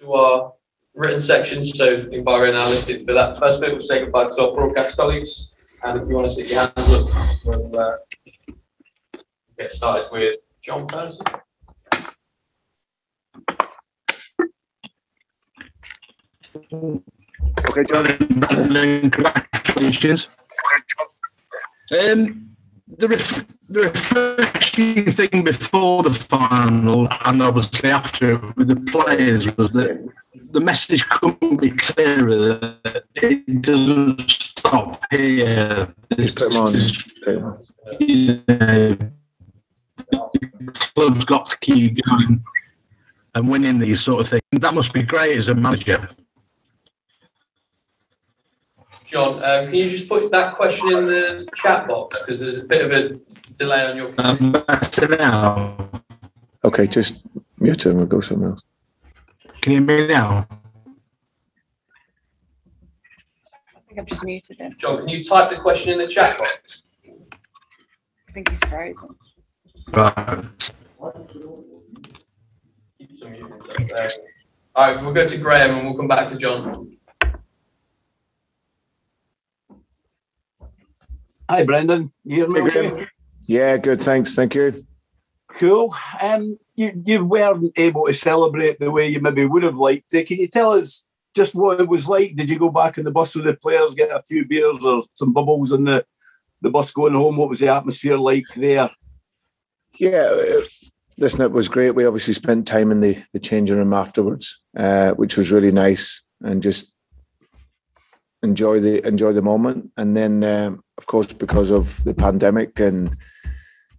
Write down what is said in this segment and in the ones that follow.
to our written section. So Embargoed now listed for that first bit. We'll say goodbye to our broadcast colleagues. And if you want to stick your hands up, we'll get started with John Person. Okay, John, congratulations. The refreshing thing before the final and obviously after with the players was that the message couldn't be clearer that it doesn't stop here. Just put them on. The club's got to keep going and winning these sort of things. That must be great as a manager. John, can you just put that question in the chat box? Because there's a bit of a delay on your Better now. Okay, just mute it and we'll go somewhere else. Can you hear me now? I think I've just muted him. John, can you type the question in the chat box? I think he's frozen. Right. Keep some muted there. All right, we'll go to Graham and we'll come back to John. Hi, Brendan. You hear me okay? Yeah, good, thanks. Thank you. Cool. You weren't able to celebrate the way you maybe would have liked to. Can you tell us just what it was like? Did you go back in the bus with the players, get a few beers or some bubbles on the bus going home? What was the atmosphere like there? Yeah, listen, it was great. We obviously spent time in the changing room afterwards, which was really nice, and just enjoy the moment. And then, of course, because of the pandemic and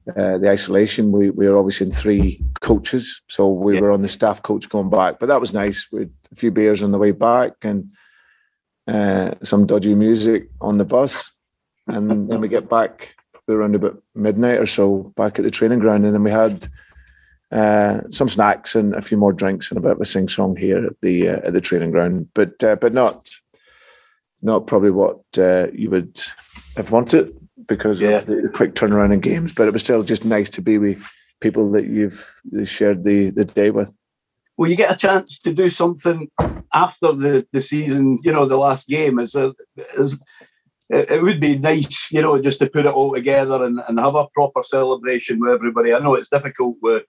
the isolation, we were obviously in 3 coaches, so we were on the staff coach going back. But that was nice. We had a few beers on the way back and some dodgy music on the bus, and then we get back probably around about midnight or so back at the training ground, and then we had some snacks and a few more drinks and a bit of a sing song here at the training ground, but not probably what you would have wanted because of the quick turnaround in games. But it was still just nice to be with people that you've shared the day with. Will you get a chance to do something after the season, the last game? It would be nice, just to put it all together and have a proper celebration with everybody. I know it's difficult with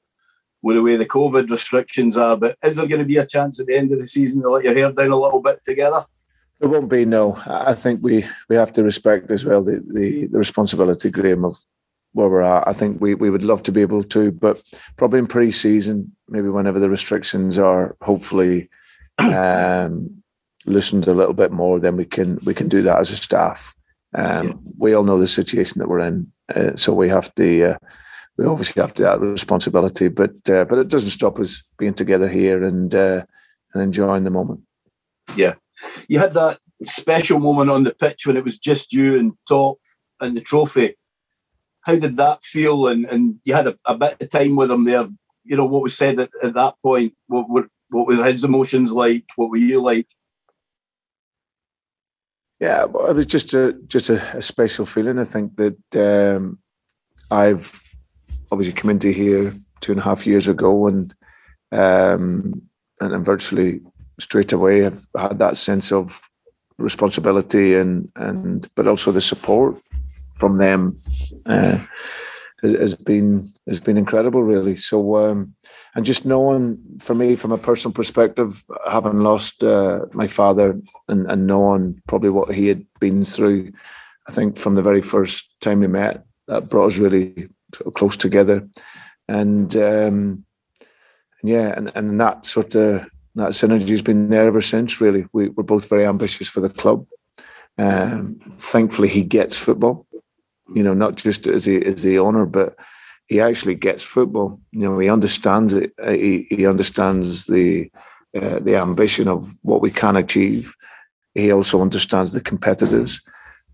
the way the COVID restrictions are, but is there going to be a chance at the end of the season to let your hair down a little bit together? There won't be, no. I think we have to respect as well the responsibility, Graham, of where we're at. I think we would love to be able to, but probably in pre-season, maybe whenever the restrictions are hopefully loosened a little bit more, then we can do that as a staff. We all know the situation that we're in, so we have to. We obviously have to have responsibility, but it doesn't stop us being together here and enjoying the moment. Yeah. You had that special moment on the pitch when it was just you and Top and the trophy. How did that feel? And you had a bit of time with him there. What was said at that point? What were his emotions like? What were you like? Yeah, well, it was just a special feeling. I think that I've obviously come into here 2.5 years ago, and virtually straight away I've had that sense of responsibility and but also the support from them has been incredible, really. So and just knowing, for me, from a personal perspective, having lost my father and knowing probably what he had been through, I think from the very first time we met, that brought us really close together. And and that sort of that synergy has been there ever since, really. We're both very ambitious for the club. Thankfully, he gets football, not just as the owner, but he actually gets football. He understands it. He understands the ambition of what we can achieve. He also understands the competitors,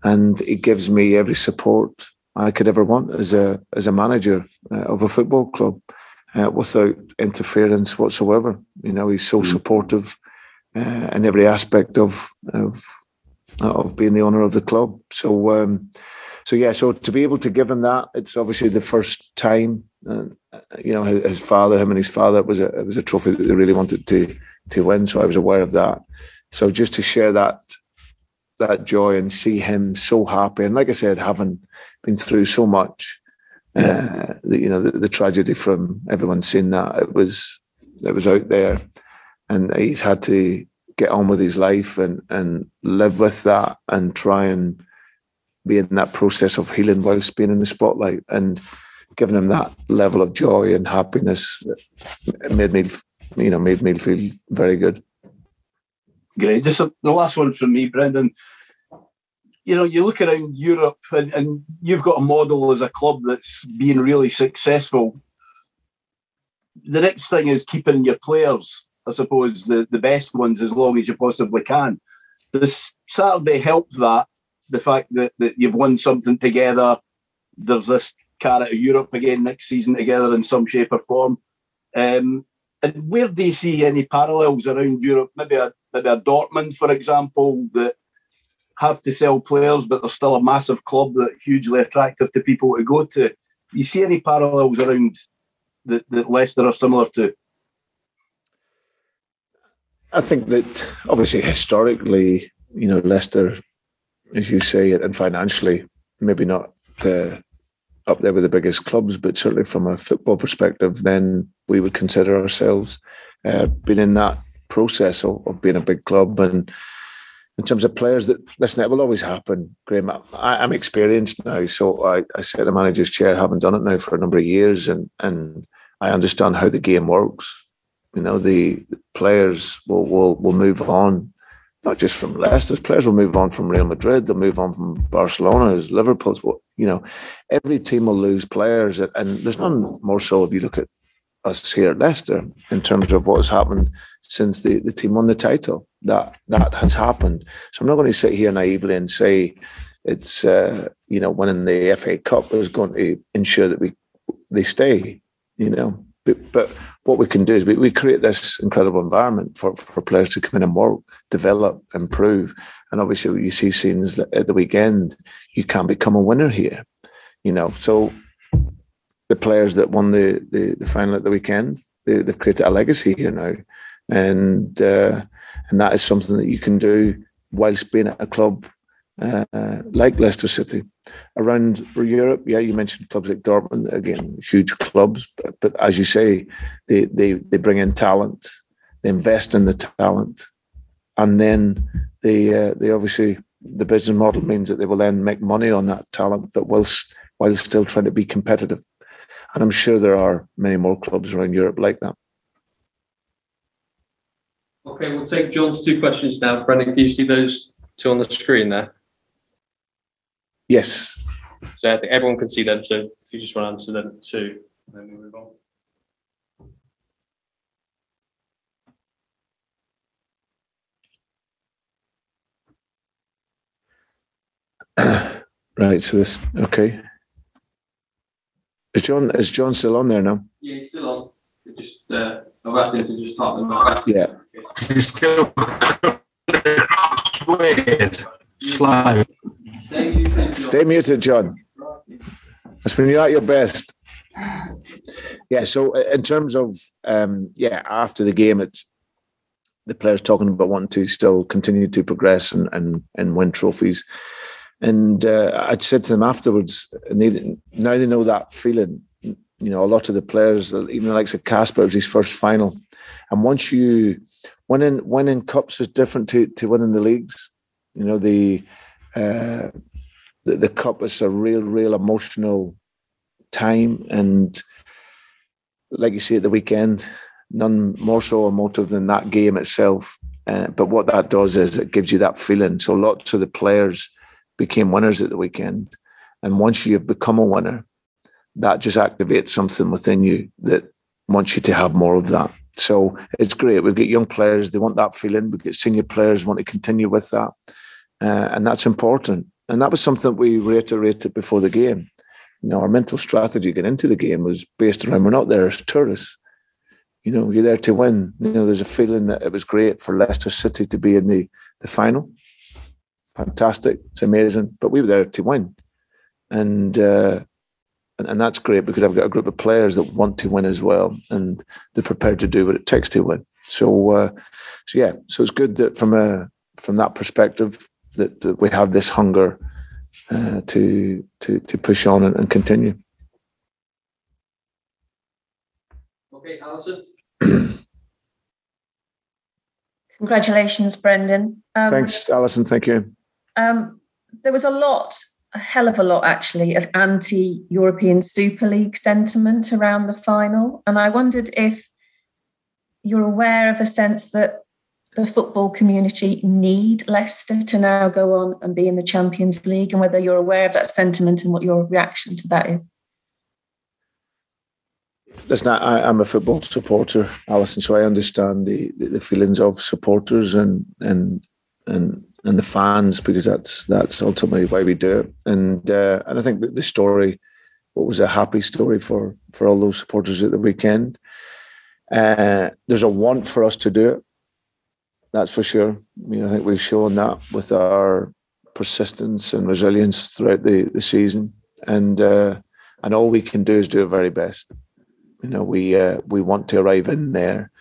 and he gives me every support I could ever want as a manager of a football club. Without interference whatsoever. He's so supportive in every aspect of being the owner of the club. So to be able to give him that, it's obviously the first time, his father, him and his father, it was a trophy that they really wanted to win. So I was aware of that. So just to share that joy and see him so happy, and like I said, having been through so much, the tragedy from everyone seeing that, it was out there, and he's had to get on with his life and live with that and try and be in that process of healing whilst being in the spotlight, and giving him that level of joy and happiness made me feel very good. Great. Just the last one from me, Brendan. You look around Europe and you've got a model as a club that's been really successful. The next thing is keeping your players, I suppose, the best ones, as long as you possibly can. Does Saturday help that? The fact that you've won something together, there's this carrot of Europe again next season together in some shape or form. And where do you see any parallels around Europe? Maybe a Dortmund, for example, that have to sell players, but they're still a massive club that's hugely attractive to people to go to. Do you see any parallels around that Leicester are similar to? I think that obviously historically, Leicester, as you say, and financially, maybe not up there with the biggest clubs, but certainly from a football perspective, then we would consider ourselves being in that process of being a big club. And in terms of players, it will always happen, Graham. I'm experienced now, so I sit in the manager's chair, having done it now for a number of years, and I understand how the game works. The players will move on, not just from Leicester. Players will move on from Real Madrid. They'll move on from Barcelona, Liverpool's. Every team will lose players, and there's none more so if you look at us here at Leicester in terms of what has happened since the team won the title. That has happened. So I'm not going to sit here naively and say it's winning the FA Cup is going to ensure that they stay. But what we can do is we create this incredible environment for players to come in and work, develop, improve. And obviously, you see scenes at the weekend, you can become a winner here. So the players that won the final at the weekend, they've created a legacy here now, and that is something that you can do whilst being at a club like Leicester City. Around Europe, you mentioned clubs like Dortmund, again, huge clubs, but as you say, they bring in talent, they invest in the talent, and then they obviously, the business model means that they will then make money on that talent, but while still trying to be competitive. And I'm sure there are many more clubs around Europe like that. Okay, we'll take John's two questions now. Brendan, can you see those two on the screen there? Yes. So I think everyone can see them. So if you just want to answer them too, and then we'll move on. Right. So this. Okay. Is John still on there now? Yeah, he's still on. Just I've asked him to just talk them out. Yeah. He's still slow. Stay muted, John. That's when you're at your best. Yeah, so in terms of, after the game, it's the players talking about wanting to still continue to progress and win trophies. And I'd said to them afterwards, and now they know that feeling. A lot of the players, even the likes of Casper, it was his first final. And once winning cups is different to winning the leagues. The cup is a real emotional time, and like you see at the weekend, none more so emotive than that game itself. But what that does is it gives you that feeling. So lots of the players became winners at the weekend, and once you've become a winner, that just activates something within you that wants you to have more of that. So it's great. We've got young players, they want that feeling. We've got senior players who want to continue with that. And that's important. And that was something we reiterated before the game. Our mental strategy getting into the game was based around, we're not there as tourists. You're there to win. There's a feeling that it was great for Leicester City to be in the final. Fantastic. It's amazing. But we were there to win. And And that's great because I've got a group of players that want to win as well, and they're prepared to do what it takes to win. So it's good that from that perspective that we have this hunger to push on and continue. Okay, Alison. Congratulations, Brendan. Thanks, Alison. Thank you. There was a hell of a lot actually, of anti-European Super League sentiment around the final. And I wondered if you're aware of a sense that the football community need Leicester to now go on and be in the Champions League, and whether you're aware of that sentiment and what your reaction to that is. Listen, I'm a football supporter, Alison, so I understand the feelings of supporters and the fans, because that's ultimately why we do it. And I think that the story, what was a happy story for all those supporters at the weekend. There's a want for us to do it, that's for sure. I think we've shown that with our persistence and resilience throughout the season, and all we can do is do our very best. We want to arrive in there.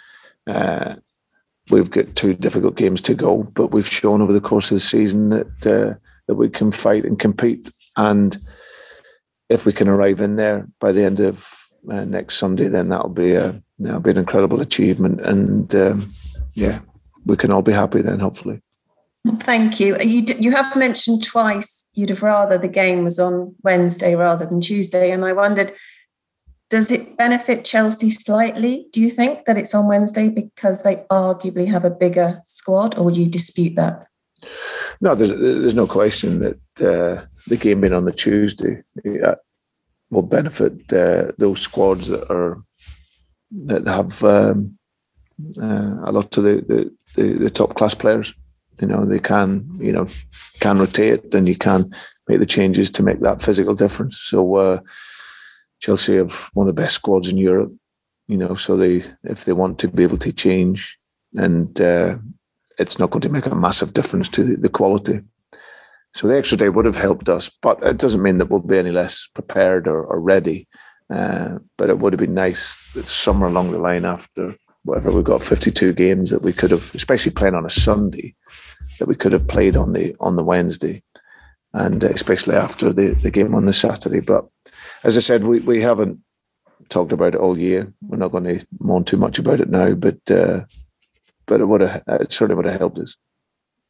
We've got 2 difficult games to go, but we've shown over the course of the season that we can fight and compete. And if we can arrive in there by the end of next Sunday, then that'll be an incredible achievement. And we can all be happy then, hopefully. Thank you. You have mentioned twice you'd have rather the game was on Wednesday rather than Tuesday, and I wondered, does it benefit Chelsea slightly, do you think, that it's on Wednesday because they arguably have a bigger squad, or would you dispute that? No, there's no question that the game being on the Tuesday will benefit those squads that have a lot of the top class players. They can rotate, and you can make the changes to make that physical difference. So Chelsea have one of the best squads in Europe, so if they want to be able to change, and it's not going to make a massive difference to the quality. So the extra day would have helped us, but it doesn't mean that we'll be any less prepared or ready. But it would have been nice that somewhere along the line, after whatever, we've got 52 games, that we could have, especially playing on a Sunday, that we could have played on the Wednesday, and especially after the game on the Saturday. But as I said, we haven't talked about it all year. We're not going to moan too much about it now, but it certainly would have helped us.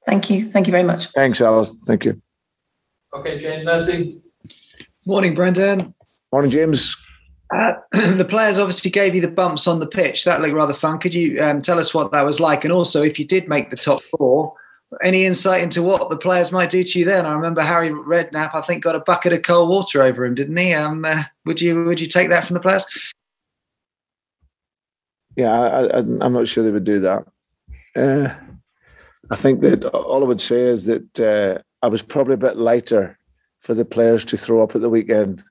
Thank you. Thank you very much. Thanks, Alice. Thank you. Okay, James Nursey. Morning, Brendan. Morning, James. The players obviously gave you the bumps on the pitch. That looked rather fun. Could you tell us what that was like? And also, if you did make the top 4, any insight into what the players might do to you then? I remember Harry Redknapp, I think, got a bucket of cold water over him, didn't he? Would you take that from the players? Yeah, I'm not sure they would do that. I think that all I would say is that I was probably a bit lighter for the players to throw up at the weekend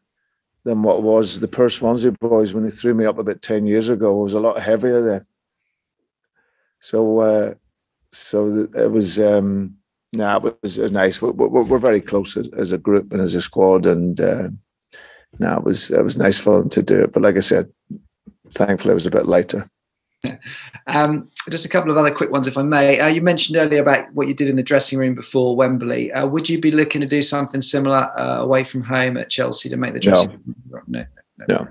than what was the poor Swansea boys when they threw me up about 10 years ago. It was a lot heavier then. So it was it was nice. We're very close as a group and as a squad, and it was nice for them to do it. But like I said, thankfully I was a bit lighter. Just a couple of other quick ones, if I may. You mentioned earlier about what you did in the dressing room before Wembley. Would you be looking to do something similar away from home at Chelsea to make the dressing room? No.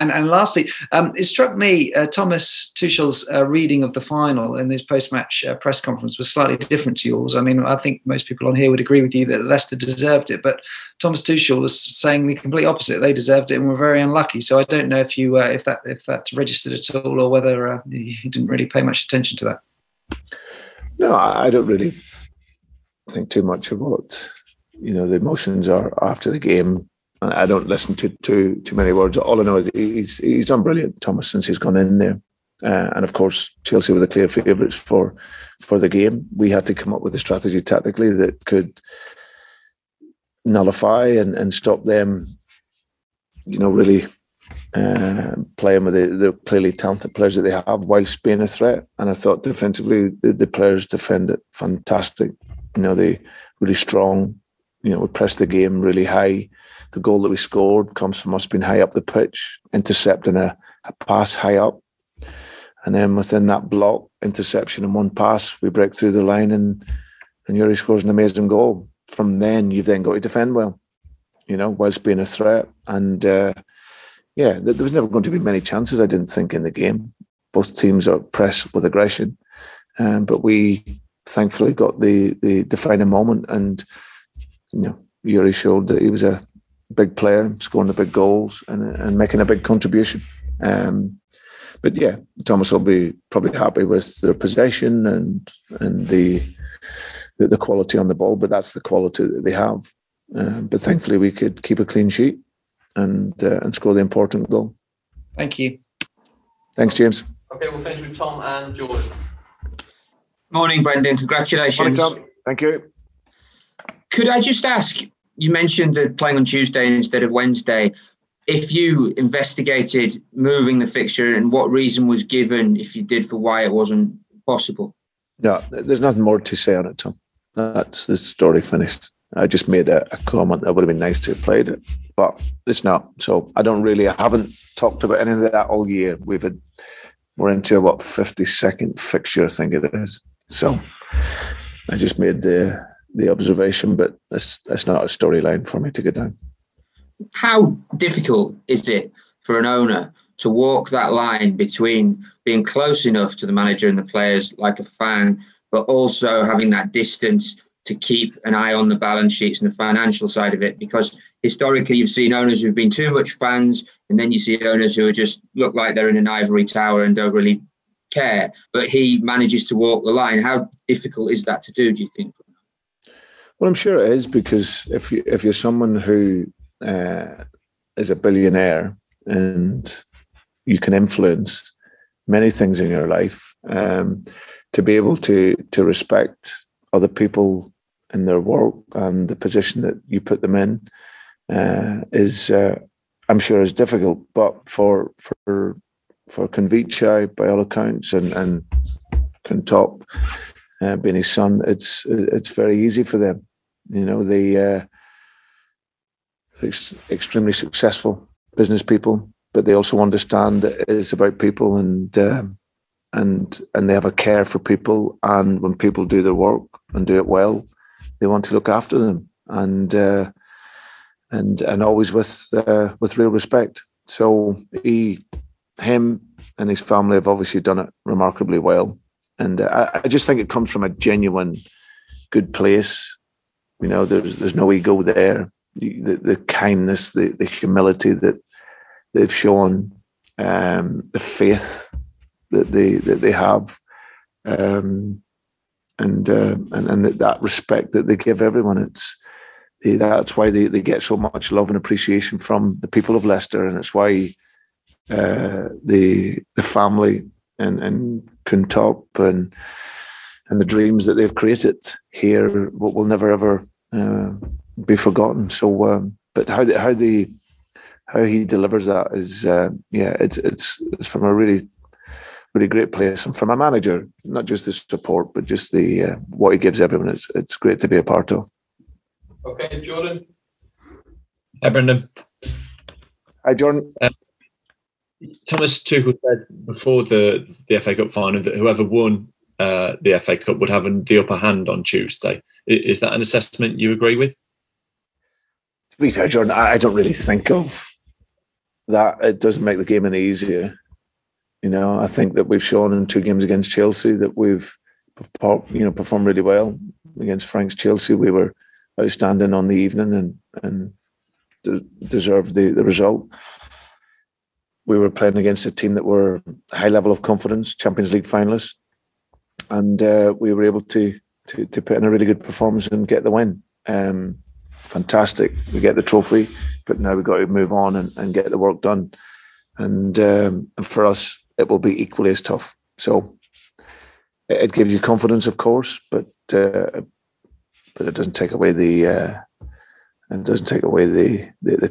And lastly, it struck me, Thomas Tuchel's reading of the final in his post-match press conference was slightly different to yours. I mean, I think most people on here would agree with you that Leicester deserved it, but Thomas Tuchel was saying the complete opposite. They deserved it and were very unlucky. So I don't know if you if that registered at all, or whether you didn't really pay much attention to that. No, I don't really think too much of what the emotions are after the game. I don't listen to too many words. All I know is he's done brilliant, Thomas, since he's gone in there. And of course, Chelsea were the clear favourites for the game. We had to come up with a strategy tactically that could nullify and stop them, really playing with the clearly talented players that they have whilst being a threat. And I thought defensively, the players defended fantastic. They really strong. We pressed the game really high. the goal that we scored comes from us being high up the pitch, intercepting a pass high up. And then within that block, interception and one pass, we break through the line and Yuri scores an amazing goal. From then, you've then got to defend well, whilst being a threat. And there was never going to be many chances, I didn't think, in the game. Both teams are pressed with aggression. But we thankfully got the defining moment, and Yuri showed that he was a big player, scoring the big goals and making a big contribution. But yeah, Thomas will be probably happy with their possession and the quality on the ball, but that's the quality that they have. But thankfully, we could keep a clean sheet and score the important goal. Thank you. Thanks, James. Okay, we'll finish with Tom and Jordan. Morning, Brendan. Congratulations. Morning, Tom. Thank you. Could I just ask, you mentioned that playing on Tuesday instead of Wednesday, if you investigated moving the fixture and what reason was given, if you did, for why it wasn't possible? No, there's nothing more to say on it, Tom. That's the story finished. I just made a comment that would have been nice to have played it, but it's not. So I haven't talked about any of that all year. We're into a 52nd fixture, I think it is. So I just made the observation, but that's not a storyline for me to go down. How difficult is it for an owner to walk that line between being close enough to the manager and the players like a fan, but also having that distance to keep an eye on the balance sheets and the financial side of it? Because historically, you've seen owners who've been too much fans, and then you see owners who just look like they're in an ivory tower and don't really care. But he manages to walk the line. How difficult is that to do you think? Well, I'm sure it is, because if you're someone who is a billionaire and you can influence many things in your life, to be able to respect other people in their work and the position that you put them in is, I'm sure, is difficult. But for Convici, by all accounts, and Kuntop, being his son, it's very easy for them. They're extremely successful business people, but they also understand that it's about people, and they have a care for people. And when people do their work and do it well, they want to look after them, and always with real respect. So him and his family have obviously done it remarkably well, and I just think it comes from a genuine good place. There's no ego there. The kindness, the humility that they've shown, the faith that they have, and that respect that they give everyone. That's why they get so much love and appreciation from the people of Leicester, and it's why the family and Kuntop and the dreams that they've created here will never ever be forgotten. So, but how he delivers that is, it's from a really great place, and from a manager, not just the support, but just the what he gives everyone. It's great to be a part of. Okay, Jordan. Hi, Brendan. Hi, Jordan. Thomas Tuchel said before the FA Cup final that whoever won the FA Cup would have the upper hand on Tuesday. Is that an assessment you agree with? To be fair, Jordan, I don't really think of that. It doesn't make the game any easier. I think that we've shown in 2 games against Chelsea that we've performed really well. Against Frank's Chelsea, we were outstanding on the evening and deserved the result. We were playing against a team that were high level of confidence, Champions League finalists, and we were able to put in a really good performance and get the win. Fantastic. We get the trophy, but now we've got to move on and get the work done. And for us, it will be equally as tough. So it gives you confidence, of course, but it doesn't take away the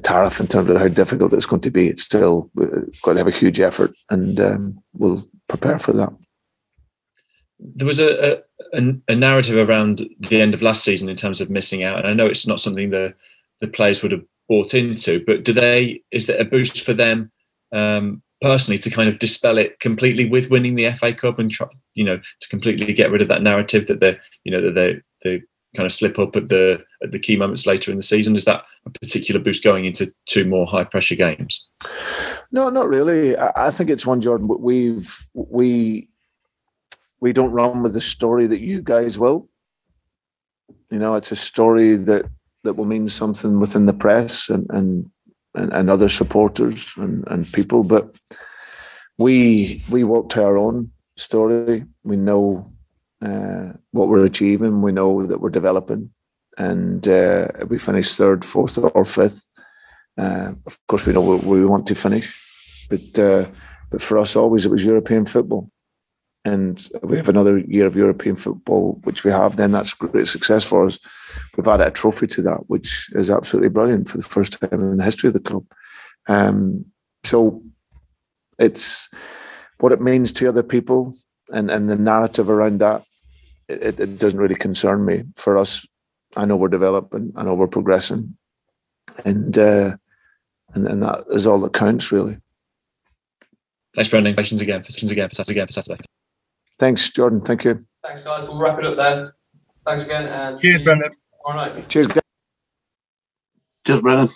tariff in terms of how difficult it's going to be. It's still got to have a huge effort, and we'll prepare for that. There was a narrative around the end of last season in terms of missing out, and I know it's not something the players would have bought into. But is there a boost for them personally to kind of dispel it completely with winning the FA Cup and try, to completely get rid of that narrative that they kind of slip up at the key moments later in the season? Is that a particular boost going into 2 more high pressure games? No, not really. I think it's one, Jordan. We don't run with the story that you guys will. It's a story that will mean something within the press and other supporters and people. But we work to our own story. We know what we're achieving. We know that we're developing, and we finish 3rd, 4th, or 5th. Of course, we know where we want to finish, but for us, always it was European football, and we have another year of European football, which we have. Then that's great success for us. We've added a trophy to that, which is absolutely brilliant for the first time in the history of the club. So it's what it means to other people. And the narrative around that, it doesn't really concern me. For us, I know we're developing, I know we're progressing, and that is all that counts, really. Thanks, Brendan. Congratulations again for Saturday. Thanks, Jordan. Thank you. Thanks, guys. We'll wrap it up there. Thanks again, and cheers, Brendan. All right. Cheers, guys. Cheers, Brendan.